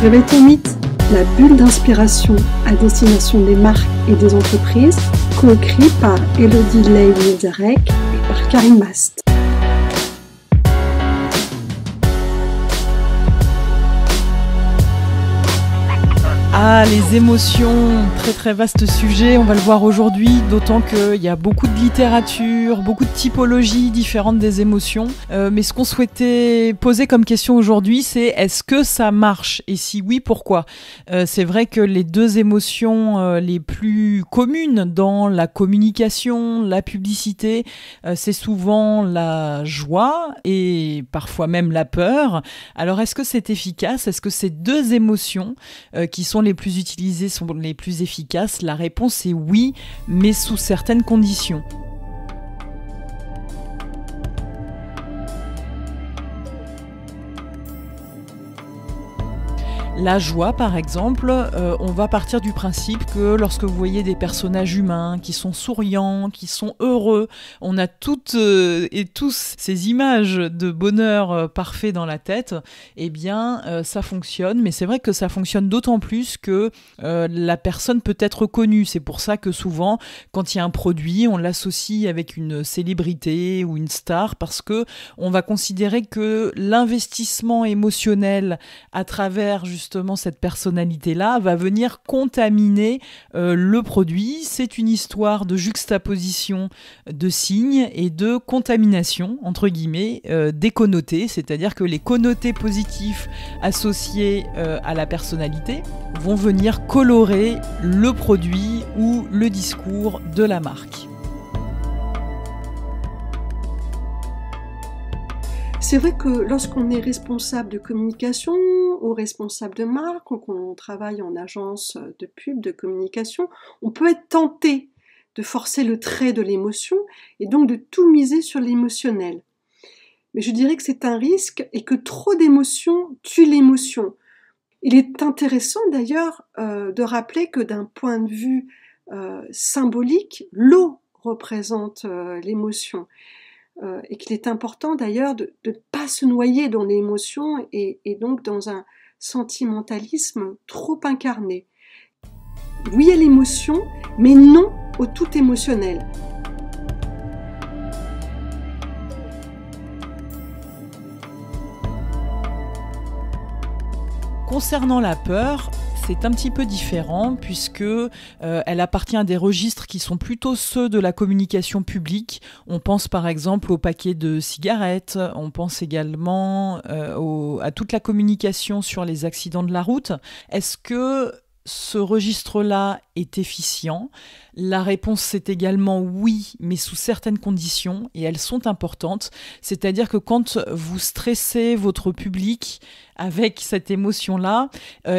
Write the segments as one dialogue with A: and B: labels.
A: Réveille ton mythe, la bulle d'inspiration à destination des marques et des entreprises, co-écrit par Elodie Ley-Nizarek et par Karim Mast.
B: Ah, les émotions, très très vaste sujet, on va le voir aujourd'hui, d'autant qu'il y a beaucoup de littérature, beaucoup de typologies différentes des émotions. Mais ce qu'on souhaitait poser comme question aujourd'hui, c'est est-ce que ça marche ? Et si oui, pourquoi ? C'est vrai que les deux émotions les plus communes dans la communication, la publicité, c'est souvent la joie et parfois même la peur. Alors est-ce que c'est efficace ? Est-ce que ces deux émotions qui sont les plus utilisées sont les plus efficaces? La réponse est oui, mais sous certaines conditions. La joie, par exemple, on va partir du principe que lorsque vous voyez des personnages humains qui sont souriants, qui sont heureux, on a toutes et tous ces images de bonheur parfait dans la tête, eh bien, ça fonctionne. Mais c'est vrai que ça fonctionne d'autant plus que la personne peut être connue. C'est pour ça que souvent, quand il y a un produit, on l'associe avec une célébrité ou une star, parce que on va considérer que l'investissement émotionnel à travers justement cette personnalité-là va venir contaminer le produit. C'est une histoire de juxtaposition de signes et de contamination, entre guillemets, des connotés, c'est-à-dire que les connotés positifs associés à la personnalité vont venir colorer le produit ou le discours de la marque.
A: C'est vrai que lorsqu'on est responsable de communication ou responsable de marque ou qu'on travaille en agence de pub, de communication, on peut être tenté de forcer le trait de l'émotion et donc de tout miser sur l'émotionnel. Mais je dirais que c'est un risque et que trop d'émotions tue l'émotion. Il est intéressant d'ailleurs de rappeler que d'un point de vue symbolique, l'eau représente l'émotion. Et qu'il est important d'ailleurs de ne pas se noyer dans l'émotion et donc dans un sentimentalisme trop incarné. Oui à l'émotion, mais non au tout émotionnel.
B: Concernant la peur, c'est un petit peu différent puisque elle appartient à des registres qui sont plutôt ceux de la communication publique. On pense par exemple au paquet de cigarettes, on pense également à toute la communication sur les accidents de la route. Est-ce que ce registre-là est efficient? La réponse c'est également oui, mais sous certaines conditions, et elles sont importantes. C'est-à-dire que quand vous stressez votre public avec cette émotion-là,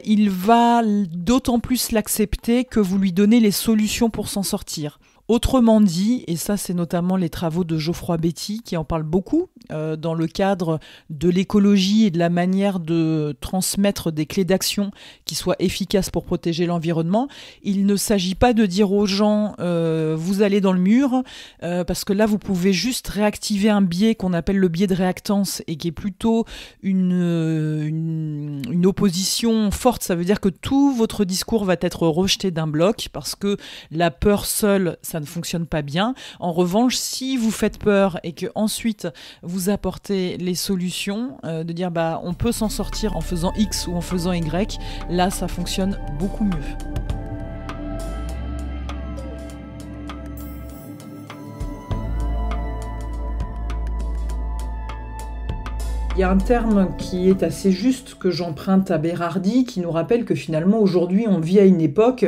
B: il va d'autant plus l'accepter que vous lui donnez les solutions pour s'en sortir. Autrement dit, et ça c'est notamment les travaux de Geoffroy Betty qui en parlent beaucoup dans le cadre de l'écologie et de la manière de transmettre des clés d'action qui soient efficaces pour protéger l'environnement, il ne s'agit pas de dire aux gens vous allez dans le mur parce que là vous pouvez juste réactiver un biais qu'on appelle le biais de réactance et qui est plutôt une opposition forte. Ça veut dire que tout votre discours va être rejeté d'un bloc parce que la peur seule ça ne fonctionne pas bien. En revanche, si vous faites peur et que ensuite vous apportez les solutions, de dire on peut s'en sortir en faisant X ou en faisant Y, là ça fonctionne beaucoup mieux. Il y a un terme qui est assez juste que j'emprunte à Berardi qui nous rappelle que finalement aujourd'hui on vit à une époque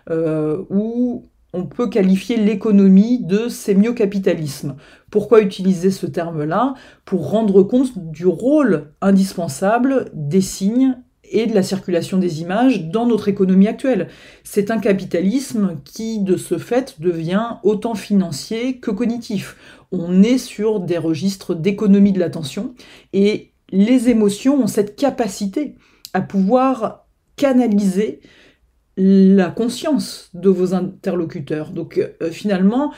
B: où on peut qualifier l'économie de sémio-capitalisme. Pourquoi utiliser ce terme-là ? Pour rendre compte du rôle indispensable des signes et de la circulation des images dans notre économie actuelle. C'est un capitalisme qui, de ce fait, devient autant financier que cognitif. On est sur des registres d'économie de l'attention et les émotions ont cette capacité à pouvoir canaliser la conscience de vos interlocuteurs. Donc finalement,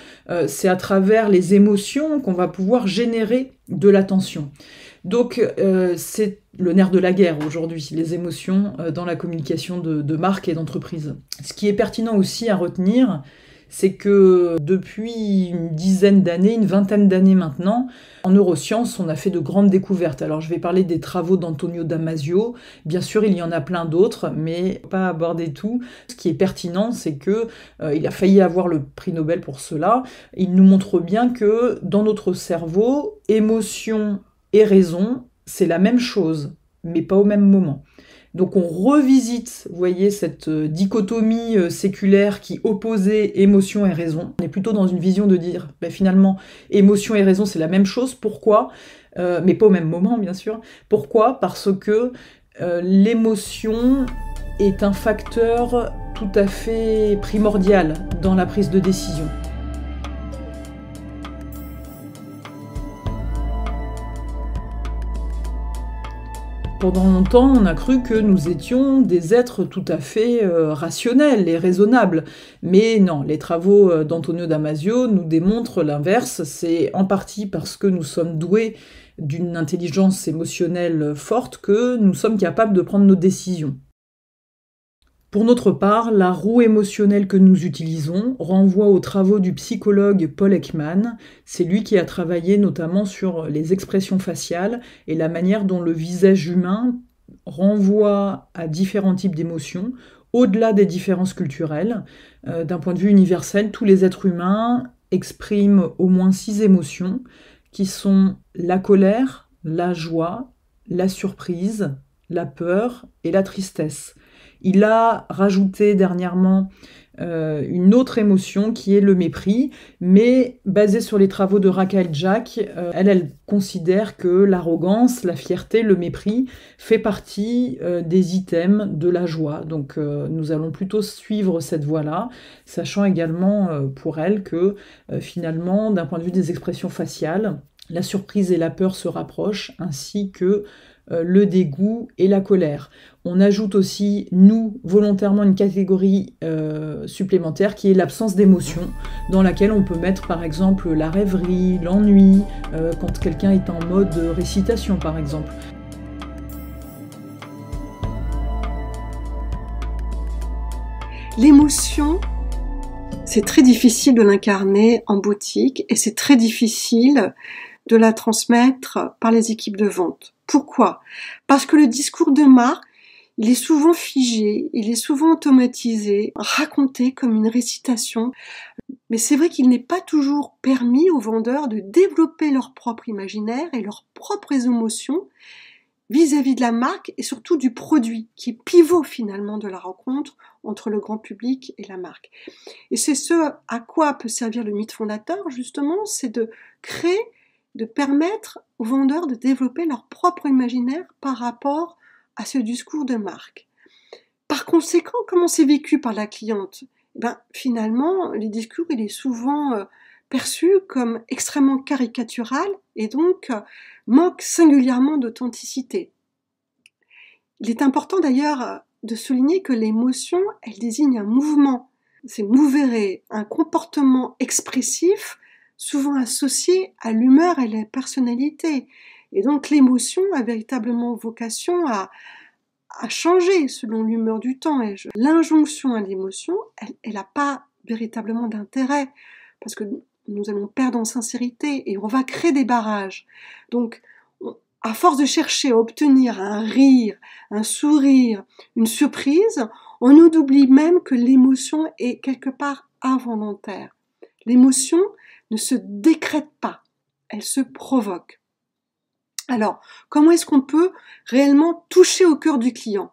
B: c'est à travers les émotions qu'on va pouvoir générer de l'attention. Donc c'est le nerf de la guerre aujourd'hui, les émotions dans la communication de marque et d'entreprise. Ce qui est pertinent aussi à retenir, c'est que depuis une dizaine d'années, une vingtaine d'années maintenant, en neurosciences, on a fait de grandes découvertes. Alors je vais parler des travaux d'Antonio Damasio, bien sûr il y en a plein d'autres, mais pas aborder tout. Ce qui est pertinent, c'est que il a failli avoir le prix Nobel pour cela. Il nous montre bien que dans notre cerveau, émotion et raison, c'est la même chose, mais pas au même moment. Donc on revisite, vous voyez, cette dichotomie séculaire qui opposait émotion et raison. On est plutôt dans une vision de dire, finalement, émotion et raison, c'est la même chose. Pourquoi ? Mais pas au même moment, bien sûr. Pourquoi ? Parce que l'émotion est un facteur tout à fait primordial dans la prise de décision. Pendant longtemps, on a cru que nous étions des êtres tout à fait rationnels et raisonnables. Mais non, les travaux d'Antonio Damasio nous démontrent l'inverse. C'est en partie parce que nous sommes doués d'une intelligence émotionnelle forte que nous sommes capables de prendre nos décisions. Pour notre part, la roue émotionnelle que nous utilisons renvoie aux travaux du psychologue Paul Ekman. C'est lui qui a travaillé notamment sur les expressions faciales et la manière dont le visage humain renvoie à différents types d'émotions, au-delà des différences culturelles. D'un point de vue universel, tous les êtres humains expriment au moins 6 émotions, qui sont la colère, la joie, la surprise, la peur et la tristesse. Il a rajouté dernièrement une autre émotion qui est le mépris, mais basée sur les travaux de Rachel Jack, elle considère que l'arrogance, la fierté, le mépris fait partie des items de la joie. Donc nous allons plutôt suivre cette voie-là, sachant également pour elle que finalement, d'un point de vue des expressions faciales, la surprise et la peur se rapprochent, ainsi que le dégoût et la colère. On ajoute aussi, nous, volontairement, une catégorie supplémentaire qui est l'absence d'émotion, dans laquelle on peut mettre par exemple la rêverie, l'ennui, quand quelqu'un est en mode récitation par exemple.
A: L'émotion, c'est très difficile de l'incarner en boutique et c'est très difficile de la transmettre par les équipes de vente. Pourquoi ? Parce que le discours de marque, il est souvent figé, il est souvent automatisé, raconté comme une récitation. Mais c'est vrai qu'il n'est pas toujours permis aux vendeurs de développer leur propre imaginaire et leurs propres émotions vis-à-vis de la marque et surtout du produit, qui est pivot finalement de la rencontre entre le grand public et la marque. Et c'est ce à quoi peut servir le mythe fondateur, justement, c'est de créer, de permettre aux vendeurs de développer leur propre imaginaire par rapport à ce discours de marque. Par conséquent, comment c'est vécu par la cliente ? Finalement, le discours il est souvent perçu comme extrêmement caricatural et donc manque singulièrement d'authenticité. Il est important d'ailleurs de souligner que l'émotion, elle désigne un mouvement. C'est mouvere, un comportement expressif souvent associé à l'humeur et la personnalité. Et donc l'émotion a véritablement vocation à changer selon l'humeur du temps. Et l'injonction à l'émotion, elle n'a pas véritablement d'intérêt parce que nous allons perdre en sincérité et on va créer des barrages. Donc, à force de chercher à obtenir un rire, un sourire, une surprise, on nous oublie même que l'émotion est quelque part involontaire. L'émotion ne se décrète pas, elle se provoque. Alors, comment est-ce qu'on peut réellement toucher au cœur du client ?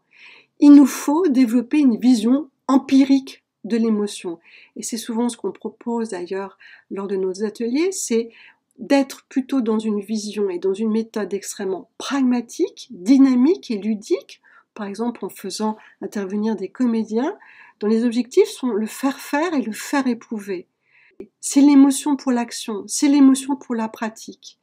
A: Il nous faut développer une vision empirique de l'émotion. Et c'est souvent ce qu'on propose d'ailleurs lors de nos ateliers, c'est d'être plutôt dans une vision et dans une méthode extrêmement pragmatique, dynamique et ludique, par exemple en faisant intervenir des comédiens, dont les objectifs sont le faire faire et le faire éprouver. C'est l'émotion pour l'action, c'est l'émotion pour la pratique.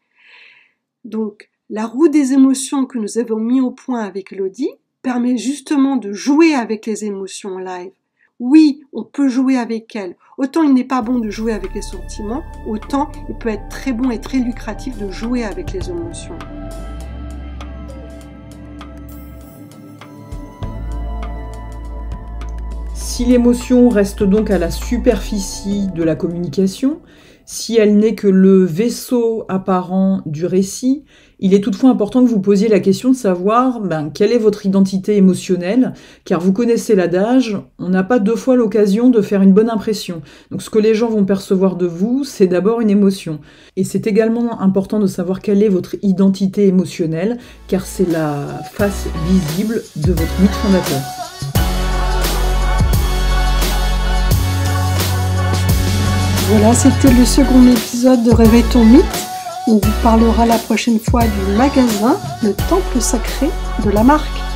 A: Donc, la roue des émotions que nous avons mis au point avec Elodie permet justement de jouer avec les émotions en live. Oui, on peut jouer avec elles. Autant il n'est pas bon de jouer avec les sentiments, autant il peut être très bon et très lucratif de jouer avec les émotions.
B: Si l'émotion reste donc à la superficie de la communication, si elle n'est que le vaisseau apparent du récit, il est toutefois important que vous posiez la question de savoir quelle est votre identité émotionnelle, car vous connaissez l'adage, on n'a pas deux fois l'occasion de faire une bonne impression. Donc ce que les gens vont percevoir de vous, c'est d'abord une émotion. Et c'est également important de savoir quelle est votre identité émotionnelle, car c'est la face visible de votre mythe fondateur.
A: Voilà, c'était le second épisode de Réveille ton mythe. On vous parlera la prochaine fois du magasin, le temple sacré de la marque.